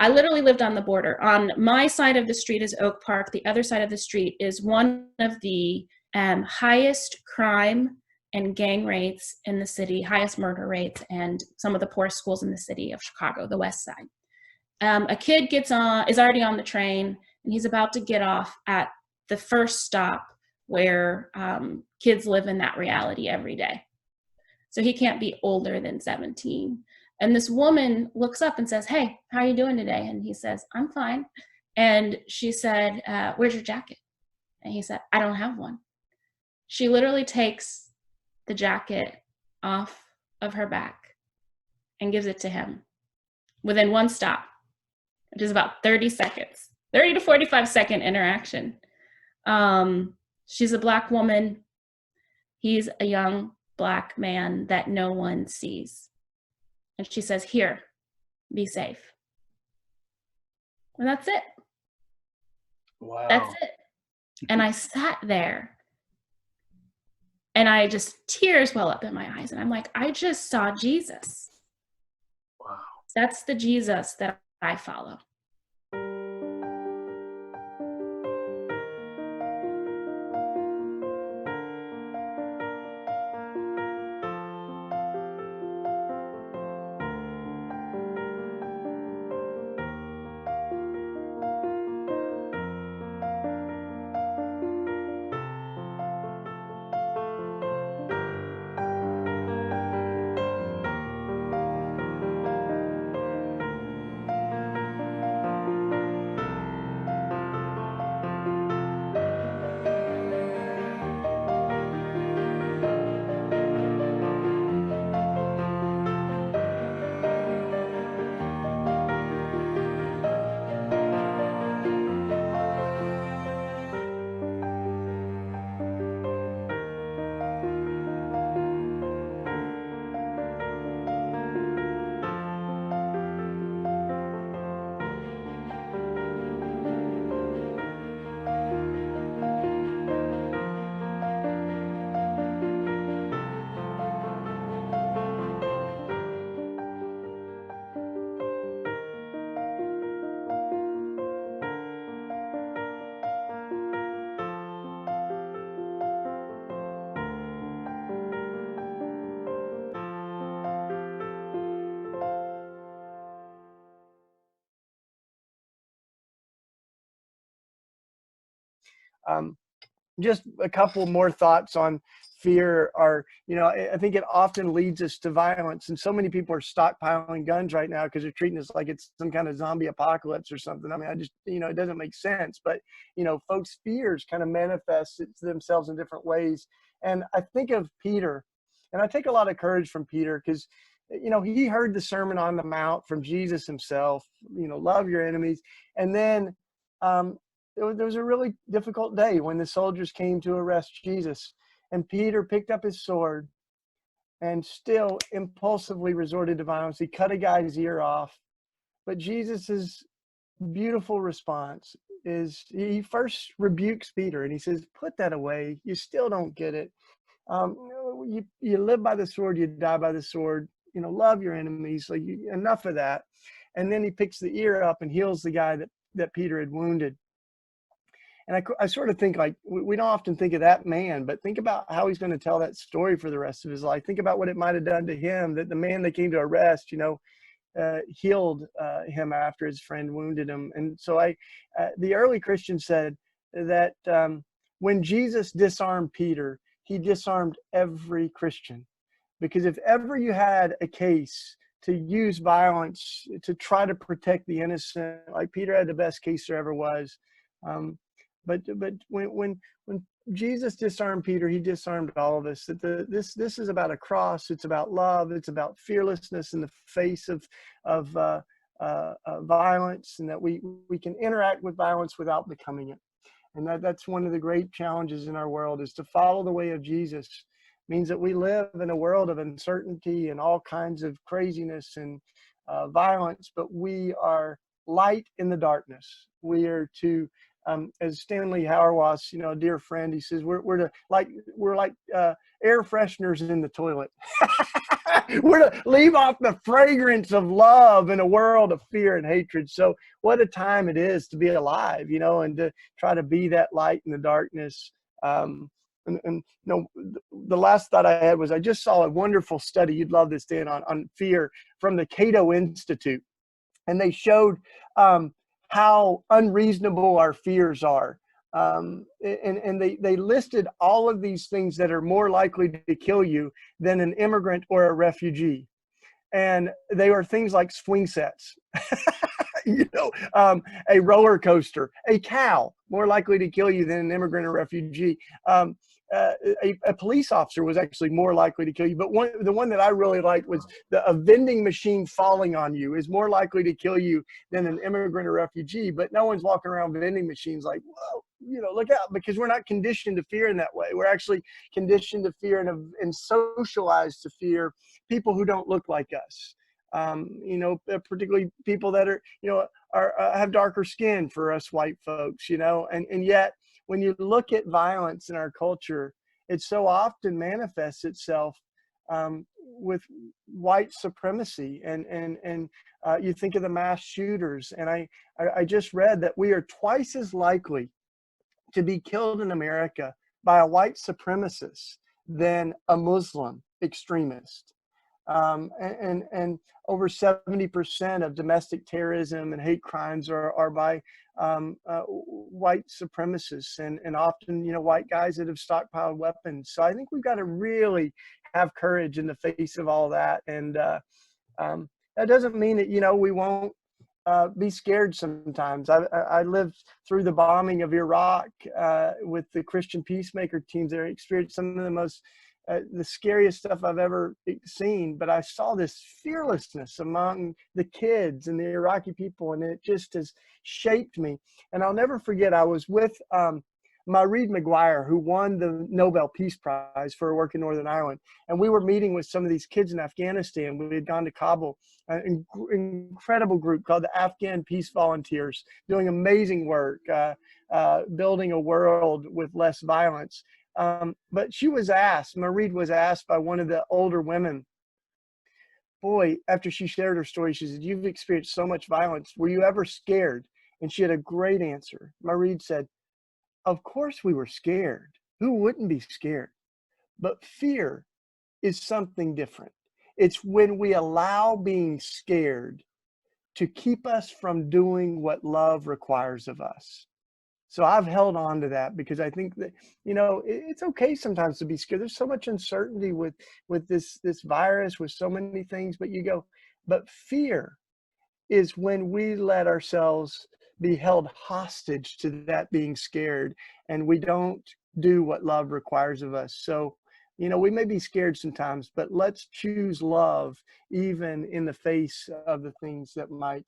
I literally lived on the border. On my side of the street is Oak Park. The other side of the street is one of the highest crime and gang rates in the city, highest murder rates, and some of the poorest schools in the city of Chicago, the West Side. A kid is already on the train, and he's about to get off at the first stop where kids live in that reality every day. So he can't be older than 17. And this woman looks up and says, "Hey, how are you doing today?" And he says, "I'm fine." And she said, "Where's your jacket?" And he said, "I don't have one." She literally takes the jacket off of her back and gives it to him within one stop, which is about 30 seconds, 30 to 45 second interaction. She's a Black woman. He's a young Black man that no one sees. And she says, "Here, be safe." And that's it. Wow. That's it. And I sat there and tears well up in my eyes. And I'm like, I just saw Jesus. Wow. That's the Jesus that I follow. Just a couple more thoughts on fear are, I think it often leads us to violence. And so many people are stockpiling guns right now because they're treating us like it's some kind of zombie apocalypse or something. I mean, it doesn't make sense. But, folks' fears kind of manifest themselves in different ways. And I think of Peter, and I take a lot of courage from Peter because, he heard the Sermon on the Mount from Jesus himself, love your enemies. And then, there was a really difficult day when the soldiers came to arrest Jesus, and Peter picked up his sword and still impulsively resorted to violence. He cut a guy's ear off. But Jesus's beautiful response is he first rebukes Peter and he says, "Put that away. You still don't get it. You live by the sword, you die by the sword. Love your enemies. Like enough of that." And then he picks the ear up and heals the guy that Peter had wounded. And I sort of think like we don't often think of that man, but think about how he's going to tell that story for the rest of his life. Think about what it might have done to him, that the man they came to arrest, healed him after his friend wounded him. And so the early Christians said that when Jesus disarmed Peter, he disarmed every Christian. Because if ever you had a case to use violence to try to protect the innocent, like Peter had the best case there ever was. But when Jesus disarmed Peter, he disarmed all of us. That this is about a cross. It's about love. It's about fearlessness in the face of violence, and that we can interact with violence without becoming it. And that's one of the great challenges in our world, is to follow the way of Jesus. It means that we live in a world of uncertainty and all kinds of craziness and violence, but we are light in the darkness. We are to as Stanley Hauerwas, a dear friend, he says we're like air fresheners in the toilet. We're to leave off the fragrance of love in a world of fear and hatred. So what a time it is to be alive, and to try to be that light in the darkness. The last thought I had was I just saw a wonderful study. You'd love this, Dan, on fear from the Cato Institute. And they showed how unreasonable our fears are. And they listed all of these things that are more likely to kill you than an immigrant or a refugee. And they are things like swing sets, a roller coaster, a cow, more likely to kill you than an immigrant or refugee. A police officer was actually more likely to kill you. But the one that I really liked was a vending machine falling on you is more likely to kill you than an immigrant or refugee. But no one's walking around vending machines like, whoa, look out, because we're not conditioned to fear in that way. We're actually conditioned to fear and socialized to fear people who don't look like us. Particularly people that have darker skin for us white folks, and yet when you look at violence in our culture, it so often manifests itself with white supremacy, and you think of the mass shooters, and I just read that we are twice as likely to be killed in America by a white supremacist than a Muslim extremist. And over 70% of domestic terrorism and hate crimes are by white supremacists, and often, white guys that have stockpiled weapons. So I think we've got to really have courage in the face of all that. And that doesn't mean that, we won't be scared sometimes. I lived through the bombing of Iraq with the Christian peacemaker teams. They experienced some of the most the scariest stuff I've ever seen, but I saw this fearlessness among the kids and the Iraqi people, and it just has shaped me. And I'll never forget, I was with Maureen McGuire, who won the Nobel Peace Prize for her work in Northern Ireland. And we were meeting with some of these kids in Afghanistan. We had gone to Kabul, an incredible group called the Afghan Peace Volunteers, doing amazing work, building a world with less violence. But Maureen was asked by one of the older women, boy, after she shared her story, she said, "You've experienced so much violence. Were you ever scared?" And she had a great answer. Maureen said, "Of course we were scared. Who wouldn't be scared? But fear is something different. It's when we allow being scared to keep us from doing what love requires of us." So I've held on to that because I think that, it's okay sometimes to be scared. There's so much uncertainty with this virus, with so many things, but fear is when we let ourselves be held hostage to that being scared, and we don't do what love requires of us. So, we may be scared sometimes, but let's choose love even in the face of the things that might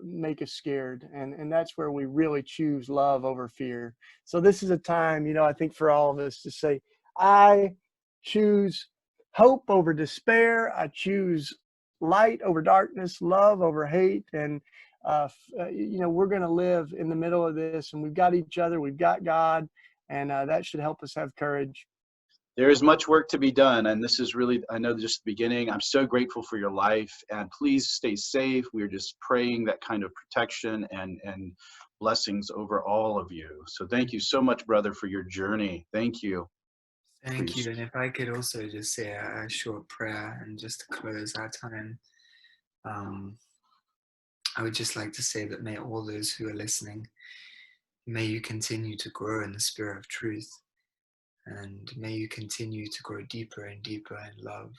make us scared. And that's where we really choose love over fear. So this is a time, I think for all of us to say, I choose hope over despair. I choose light over darkness, love over hate. And, we're going to live in the middle of this, and we've got each other, we've got God, and that should help us have courage. There is much work to be done, and this is really, I know, just the beginning. I'm so grateful for your life, and please stay safe. We're just praying that kind of protection and blessings over all of you. So thank you so much, brother, for your journey. Thank you. Thank you. And if I could also just say a short prayer, and just to close our time, I would just like to say that may all those who are listening, may you continue to grow in the spirit of truth. And may you continue to grow deeper and deeper in love,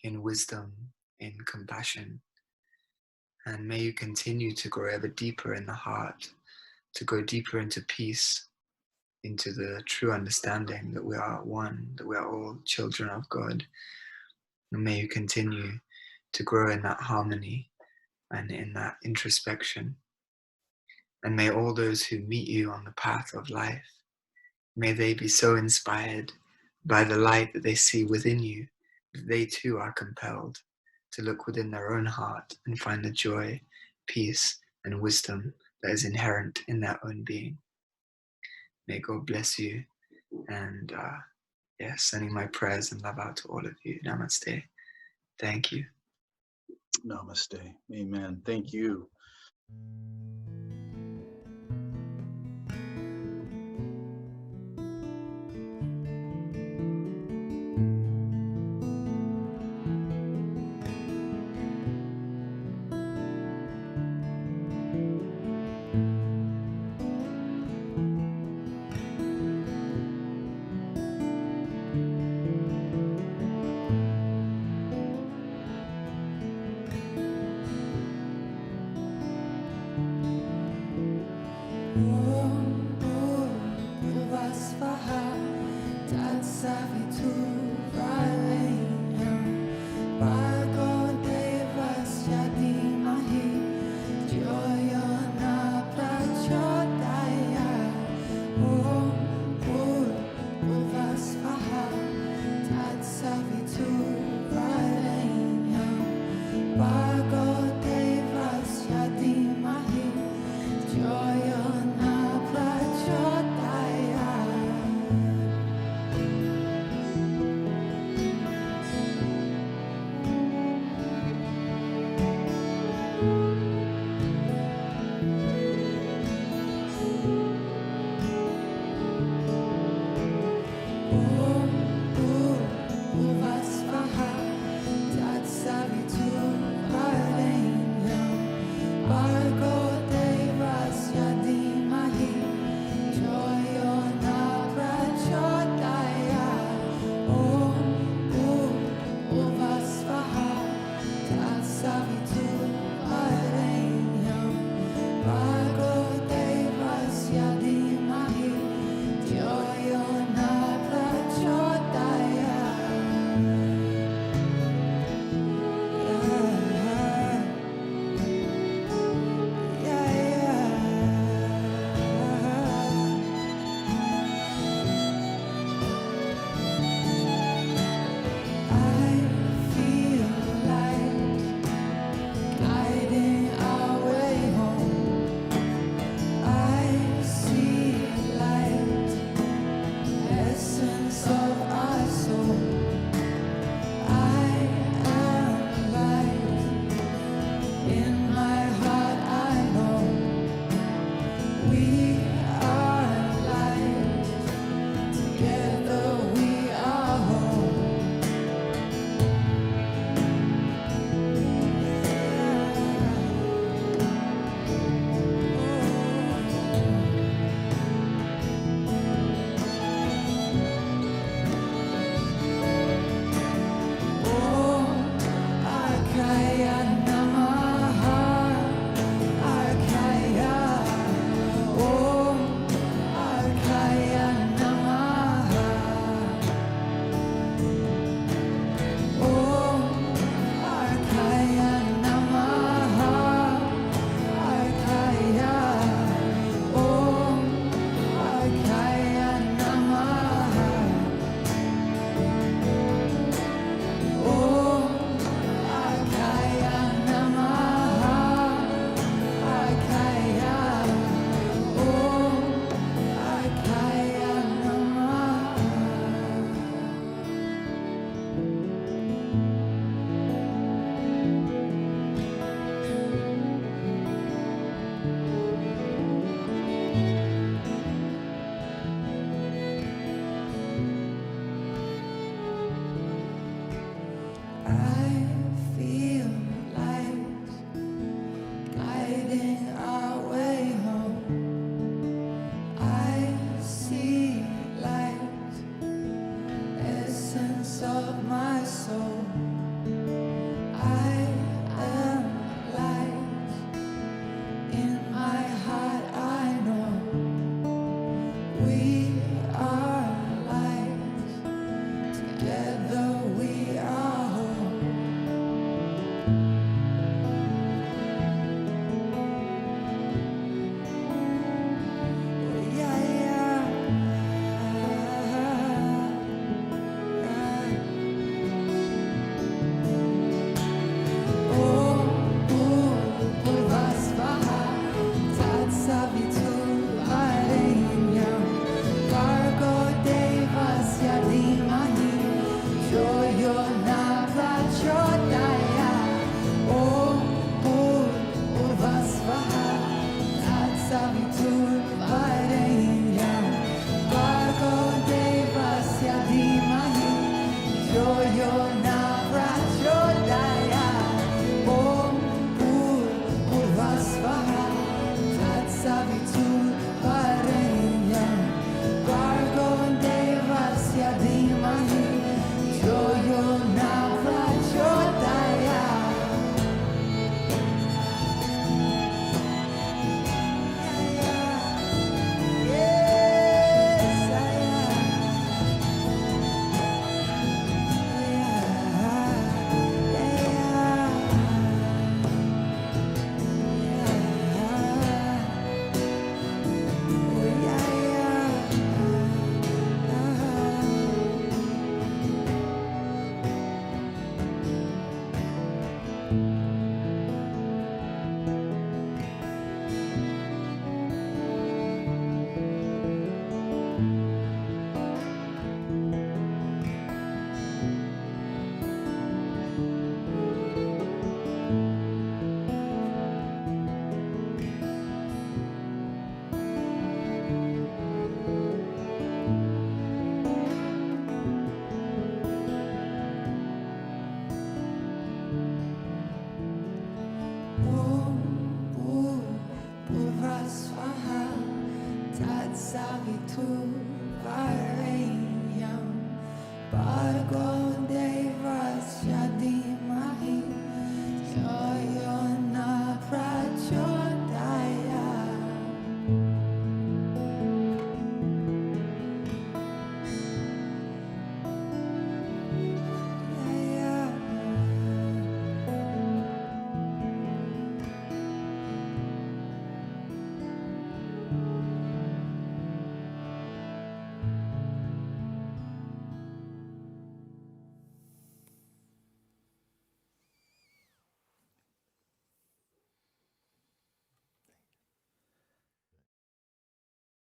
in wisdom, in compassion. And may you continue to grow ever deeper in the heart, to go deeper into peace, into the true understanding that we are one, that we are all children of God. And may you continue to grow in that harmony and in that introspection. And may all those who meet you on the path of life, may they be so inspired by the light that they see within you, that they too are compelled to look within their own heart and find the joy, peace, and wisdom that is inherent in their own being. May God bless you, and sending my prayers and love out to all of you. Namaste. Thank you. Namaste. Amen. Thank you. Bye.